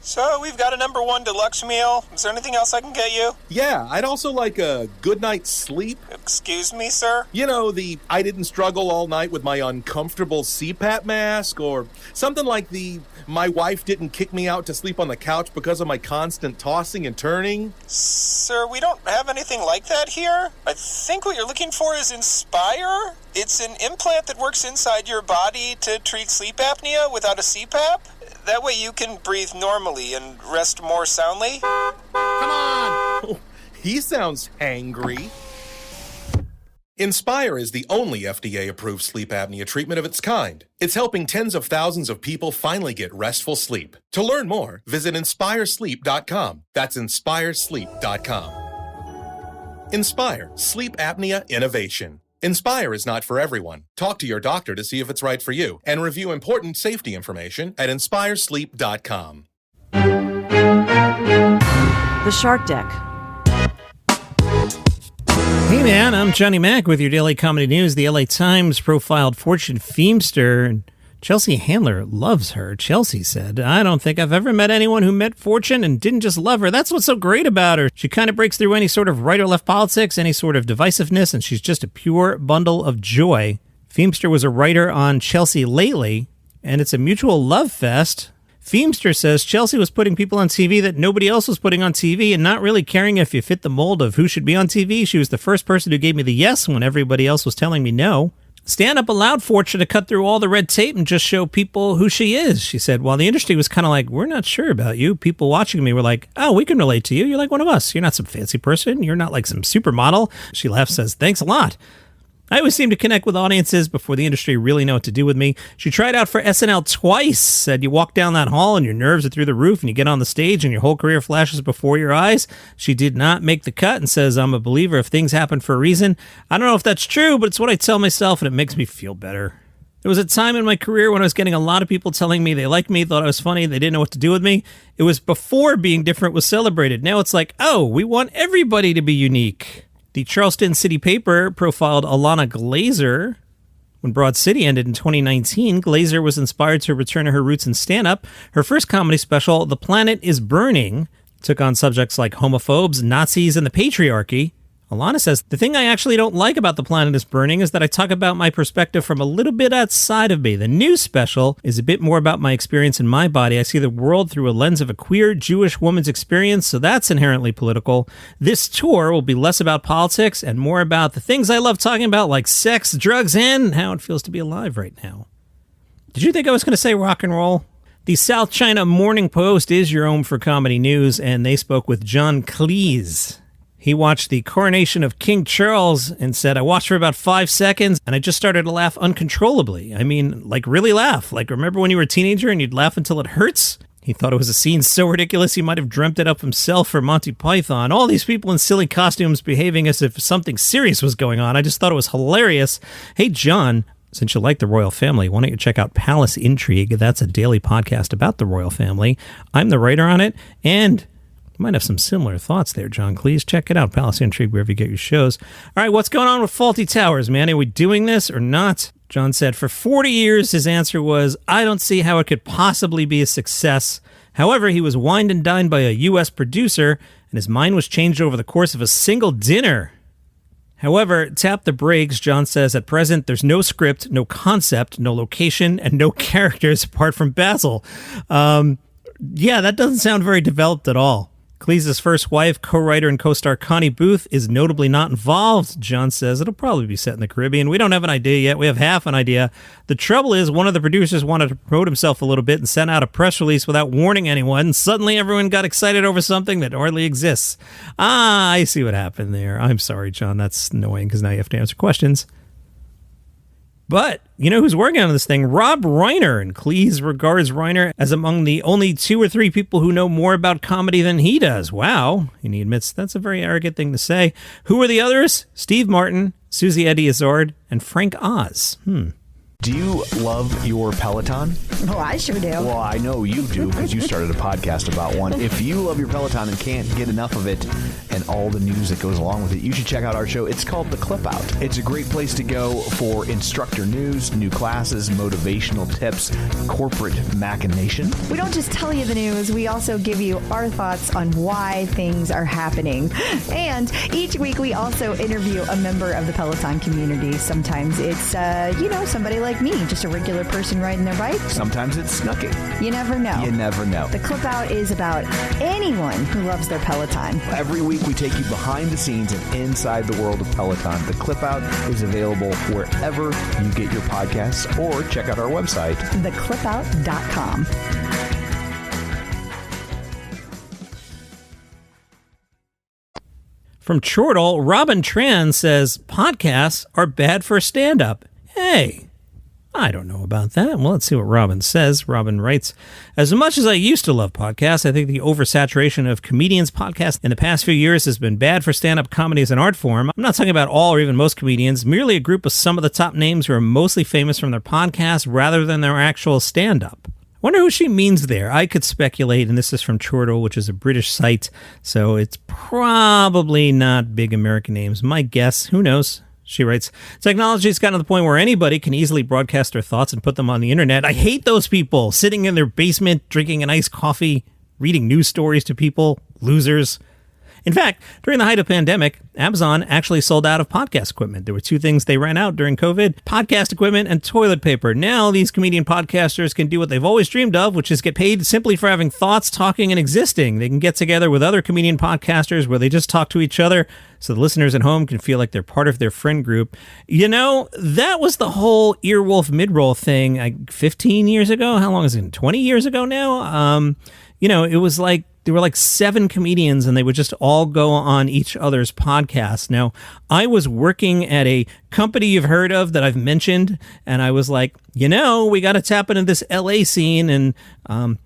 So, we've got a number 1 deluxe meal. Is there anything else I can get you? Yeah, I'd also like a good night's sleep. Excuse me, sir? You know, the I didn't struggle all night with my uncomfortable CPAP mask, or something like the my wife didn't kick me out to sleep on the couch because of my constant tossing and turning. Sir, we don't have anything like that here. I think what you're looking for is Inspire. It's an implant that works inside your body to treat sleep apnea without a CPAP. That way you can breathe normally and rest more soundly. Come on! Oh, he sounds hangry. Inspire is the only FDA-approved sleep apnea treatment of its kind. It's helping tens of thousands of people finally get restful sleep. To learn more, visit InspireSleep.com. That's InspireSleep.com. Inspire, sleep apnea innovation. Inspire is not for everyone. Talk to your doctor to see if it's right for you, and review important safety information at InspireSleep.com. The Shark Deck. Hey man, I'm Johnny Mac with your daily comedy news. The LA Times profiled Fortune Fiemster, and Chelsea Handler loves her. Chelsea said, "I don't think I've ever met anyone who met Fortune and didn't just love her. That's what's so great about her. She kind of breaks through any sort of right or left politics, any sort of divisiveness, and she's just a pure bundle of joy." Fiemster was a writer on Chelsea Lately, and it's a mutual love fest. Fiemster says Chelsea was putting people on TV that nobody else was putting on TV and not really caring if you fit the mold of who should be on TV. She was the first person who gave me the yes when everybody else was telling me no. Stand-up allowed Fortune to cut through all the red tape and just show people who she is. She said, while the industry was kind of like, we're not sure about you, people watching me were like, oh, we can relate to you. You're like one of us. You're not some fancy person. You're not like some supermodel. She laughs, says, thanks a lot. I always seem to connect with audiences before the industry really know what to do with me. She tried out for SNL twice, said you walk down that hall and your nerves are through the roof and you get on the stage and your whole career flashes before your eyes. She did not make the cut and says, I'm a believer if things happen for a reason. I don't know if that's true, but it's what I tell myself and it makes me feel better. There was a time in my career when I was getting a lot of people telling me they liked me, thought I was funny, they didn't know what to do with me. It was before being different was celebrated. Now it's like, oh, we want everybody to be unique. The Charleston City Paper profiled Ilana Glazer. When Broad City ended in 2019, Glazer was inspired to return to her roots in stand-up. Her first comedy special, The Planet is Burning, took on subjects like homophobes, Nazis, and the patriarchy. Ilana says, the thing I actually don't like about The Planet is Burning is that I talk about my perspective from a little bit outside of me. The new special is a bit more about my experience in my body. I see the world through a lens of a queer Jewish woman's experience, so that's inherently political. This tour will be less about politics and more about the things I love talking about, like sex, drugs, and how it feels to be alive right now. Did you think I was going to say rock and roll? The South China Morning Post is your home for comedy news, and they spoke with John Cleese. He watched the Coronation of King Charles and said, I watched for about 5 seconds and I just started to laugh uncontrollably. I mean, like really laugh. Like remember when you were a teenager and you'd laugh until it hurts? He thought it was a scene so ridiculous he might have dreamt it up himself for Monty Python. All these people in silly costumes behaving as if something serious was going on. I just thought it was hilarious. Hey, John, since you like the royal family, why don't you check out Palace Intrigue? That's a daily podcast about the royal family. I'm the writer on it, and might have some similar thoughts there, John Cleese. Check it out, Palace Intrigue, wherever you get your shows. All right, what's going on with Faulty Towers, man? Are we doing this or not? John said, for 40 years, his answer was, I don't see how it could possibly be a success. However, he was wined and dined by a U.S. producer, and his mind was changed over the course of a single dinner. However, tap the brakes, John says, at present, there's no script, no concept, no location, and no characters apart from Basil. Yeah, that doesn't sound very developed at all. Cleese's first wife, co-writer and co-star Connie Booth, is notably not involved. John says it'll probably be set in the Caribbean. We don't have an idea yet. We have half an idea. The trouble is one of the producers wanted to promote himself a little bit and sent out a press release without warning anyone. And suddenly everyone got excited over something that hardly exists. Ah, I see what happened there. I'm sorry, John. That's annoying because now you have to answer questions. But you know who's working on this thing? Rob Reiner. And Cleese regards Reiner as among the only 2 or 3 people who know more about comedy than he does. Wow. And he admits that's a very arrogant thing to say. Who are the others? Steve Martin, Susie Eddie Izzard, and Frank Oz. Do you love your Peloton? Oh, I sure do. Well, I know you do because you started a podcast about one. If you love your Peloton and can't get enough of it and all the news that goes along with it, you should check out our show. It's called The Clip Out. It's a great place to go for instructor news, new classes, motivational tips, corporate machination. We don't just tell you the news, we also give you our thoughts on why things are happening. And each week we also interview a member of the Peloton community. Sometimes it's, somebody like me, just a regular person riding their bike. Sometimes it's Snooki. You never know. You never know. The Clip Out is about anyone who loves their Peloton. Every week we take you behind the scenes and inside the world of Peloton. The Clip Out is available wherever you get your podcasts or check out our website, theclipout.com. From Chortle, Robin Tran says podcasts are bad for stand-up. Hey, I don't know about that. Well, let's see what Robin says. Robin writes, as much as I used to love podcasts, I think the oversaturation of comedians' podcasts in the past few years has been bad for stand-up comedy as an art form. I'm not talking about all or even most comedians, merely a group of some of the top names who are mostly famous from their podcasts rather than their actual stand-up. I wonder who she means there. I could speculate, and this is from Chortle, which is a British site, so it's probably not big American names. My guess, who knows? She writes, technology's gotten to the point where anybody can easily broadcast their thoughts and put them on the internet. I hate those people sitting in their basement, drinking an iced coffee, reading news stories to people, losers. In fact, during the height of the pandemic, Amazon actually sold out of podcast equipment. There were two things they ran out during COVID: podcast equipment and toilet paper. Now these comedian podcasters can do what they've always dreamed of, which is get paid simply for having thoughts, talking, and existing. They can get together with other comedian podcasters where they just talk to each other so the listeners at home can feel like they're part of their friend group. You know, that was the whole Earwolf mid-roll thing like 15 years ago. How long is it? 20 years ago now? It was like there were like 7 comedians and they would just all go on each other's podcasts. Now, I was working at a company you've heard of that I've mentioned, and I was like, we got to tap into this LA scene, and an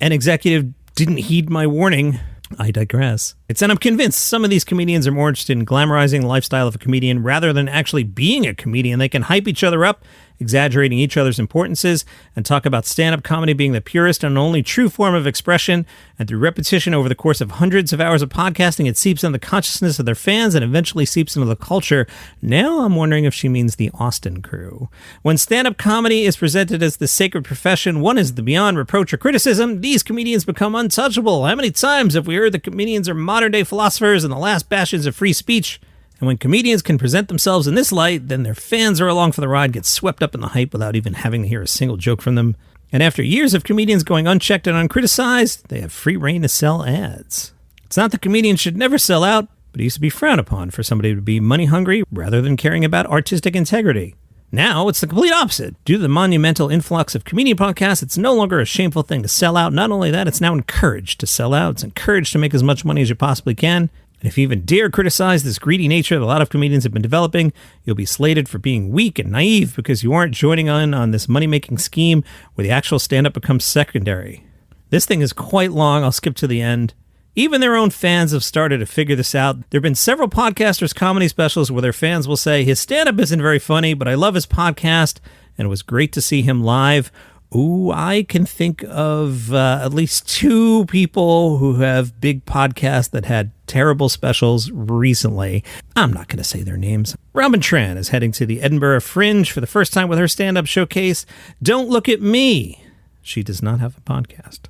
executive didn't heed my warning. I digress. And I'm convinced some of these comedians are more interested in glamorizing the lifestyle of a comedian rather than actually being a comedian. They can hype each other up, exaggerating each other's importances, and talk about stand-up comedy being the purest and only true form of expression. And through repetition over the course of hundreds of hours of podcasting, it seeps into the consciousness of their fans and eventually seeps into the culture. Now I'm wondering if she means the Austin crew. When stand-up comedy is presented as the sacred profession, one is the beyond reproach or criticism, these comedians become untouchable. How many times have we heard that comedians are modern-day philosophers and the last bastions of free speech? And when comedians can present themselves in this light, then their fans are along for the ride, get swept up in the hype without even having to hear a single joke from them. And after years of comedians going unchecked and uncriticized, they have free reign to sell ads. It's not that comedians should never sell out, but it used to be frowned upon for somebody to be money hungry rather than caring about artistic integrity. Now it's the complete opposite. Due to the monumental influx of comedian podcasts, it's no longer a shameful thing to sell out. Not only that, it's now encouraged to sell out. It's encouraged to make as much money as you possibly can. And if you even dare criticize this greedy nature that a lot of comedians have been developing, you'll be slated for being weak and naive because you aren't joining on this money-making scheme where the actual stand-up becomes secondary. This thing is quite long. I'll skip to the end. Even their own fans have started to figure this out. There have been several podcasters' comedy specials where their fans will say, his stand-up isn't very funny, but I love his podcast, and it was great to see him live. Ooh, I can think of at least 2 people who have big podcasts that had terrible specials recently. I'm not going to say their names. Robin Tran is heading to the Edinburgh Fringe for the first time with her stand-up showcase. Don't look at me. She does not have a podcast.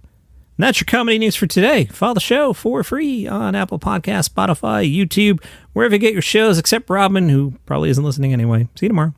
And that's your comedy news for today. Follow the show for free on Apple Podcasts, Spotify, YouTube, wherever you get your shows, except Robin, who probably isn't listening anyway. See you tomorrow.